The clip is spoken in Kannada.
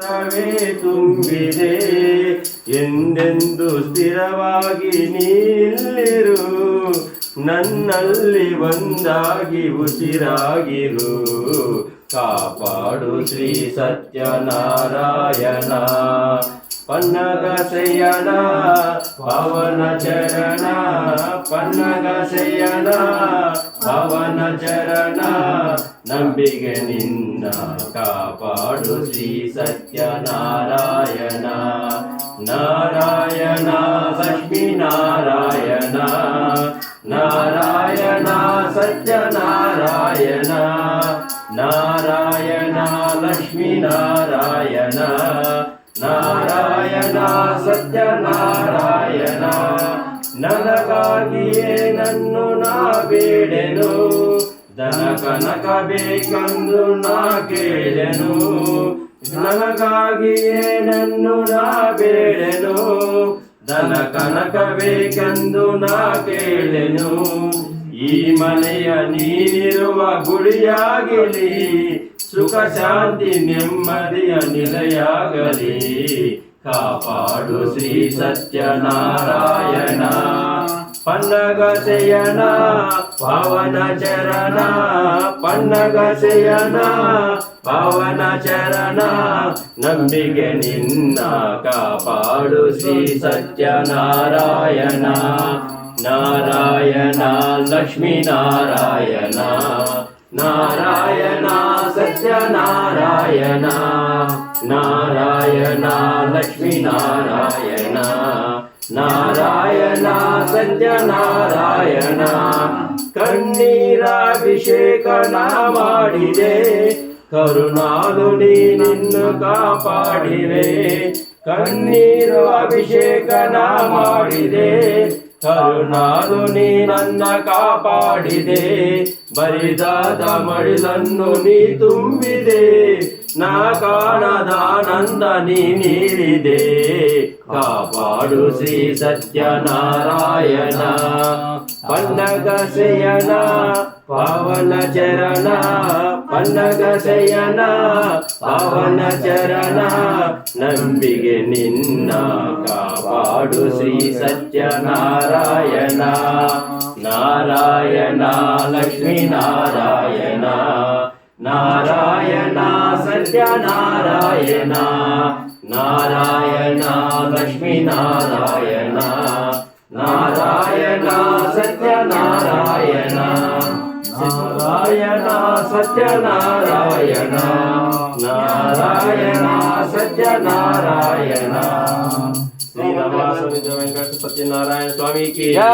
ತವೇ ತುಂಬಿದೆ ಎಂದೆಂದು ಸ್ಥಿರವಾಗಿ ನಿಲ್ಲಿರು ನನ್ನಲ್ಲಿ ಒಂದಾಗಿ ಉಸಿರಾಗಿರು ಕಾಪಾಡು ಶ್ರೀ ಸತ್ಯನಾರಾಯಣ ಪನ್ನಗ ಶಯನ ಪವನ ಚರಣ ಪನ್ನಗ ಶಯನ ಪವನ ಚರಣ ನಂಬಿಗೆ ನಿನ್ನ ಕಾಪಾಡು ಶ್ರೀ ಸತ್ಯನಾರಾಯಣ ನಾರಾಯಣ ಲಕ್ಷ್ಮೀ ನಾರಾಯಣ ನಾರಾಯಣ ಸತ್ಯನಾರಾಯಣ ನಾರಾಯಣ ಲಕ್ಷ್ಮೀ ನಾರಾಯಣ ನಾರಾಯಣ ಸತ್ಯನಾರಾಯಣ ನನಗಾಗಿಯೇ ನನ್ನು ನಾ ಬೇಡೆನು ಧನ ಕನಕ ಬೇಕೆಂದು ನಾ ಕೇಳೆನು ನನಗಾಗಿಯೇ ನನ್ನು ನಾ ಬೇಡೆನು ಧನ ಕನಕ ಬೇಕೆಂದು ನಾ ಕೇಳೆನು ಈ ಮನೆಯ ನೀನಿರುವ ಗುಡಿಯಾಗಲಿ ಸುಖ ಶಾಂತಿ ನೆಮ್ಮದಿಯ ನಿಲಯಾಗಲಿ ಕಾಪಾಡು ಶ್ರೀ ಸತ್ಯನಾರಾಯಣ ಪನ್ನಗ ಶಯನ ಪವನ ಚರಣ ಪನ್ನಗ ಶಯನ ಪವನ ಚರಣ ನಂಬಿಗೆ ನಿನ್ನ ಕಾಪಾಡು ಶ್ರೀ ಸತ್ಯನಾರಾಯಣ ನಾರಾಯಣ ಲಕ್ಷ್ಮೀ ನಾರಾಯಣ ನಾರಾಯಣ ಸತ್ಯನಾರಾಯಣ ನಾರಾಯಣ ಲಕ್ಷ್ಮೀ ನಾರಾಯಣ ನಾರಾಯಣ ಸತ್ಯನಾರಾಯಣ ಕಣ್ಣೀರಾಭಿಷೇಕನ ಮಾಡಿದೆ ಕರುಣಾಲು ನೀನನ್ನು ಕಾಪಾಡಿವೆ ಕಣ್ಣೀರು ಅಭಿಷೇಕನ ಮಾಡಿದೆ ಕರುಣಾಲು ನೀ ನನ್ನ ಕಾಪಾಡಿದೆ ಬರಿದಾದ ಮಡಿಲನ್ನು ನೀ ತುಂಬಿದೆ ನಾ ಕಾಣದಾನಂದ ನೀ ನೀಡಿದೆ ಕಾಪಾಡು ಶ್ರೀ ಸತ್ಯನಾರಾಯಣ ಪನ್ನಗ ಶಯನ ಪವನ ಚರಣ ಪನ್ನಗ ಶಯನ ಪವನ ಚರಣ ನಂಬಿಗೆ ನಿನ್ನ ಕಾಪಾಡು ಶ್ರೀ ಸತ್ಯನಾರಾಯಣ ನಾರಾಯಣ ಲಕ್ಷ್ಮೀ ನಾರಾಯಣ ನಾರಾಯಣ ಸತ್ಯನಾರಾಯಣ ನಾರಾಯಣ ಲಕ್ಷ್ಮೀ ನಾರಾಯಣ ನಾರಾಯಣ ಸತ್ಯನಾರಾಯಣ ನಾರಾಯಣ ಸತ್ಯನಾರಾಯಣ ನಾರಾಯಣ ಸತ್ಯನಾರಾಯಣ ಶ್ರೀ ರಮಾಸ್ವಾಮಿ ವೆಂಕಟ ಸತ್ಯನಾರಾಯಣ ಸ್ವಾಮಿ ಕಿ ಜೈ.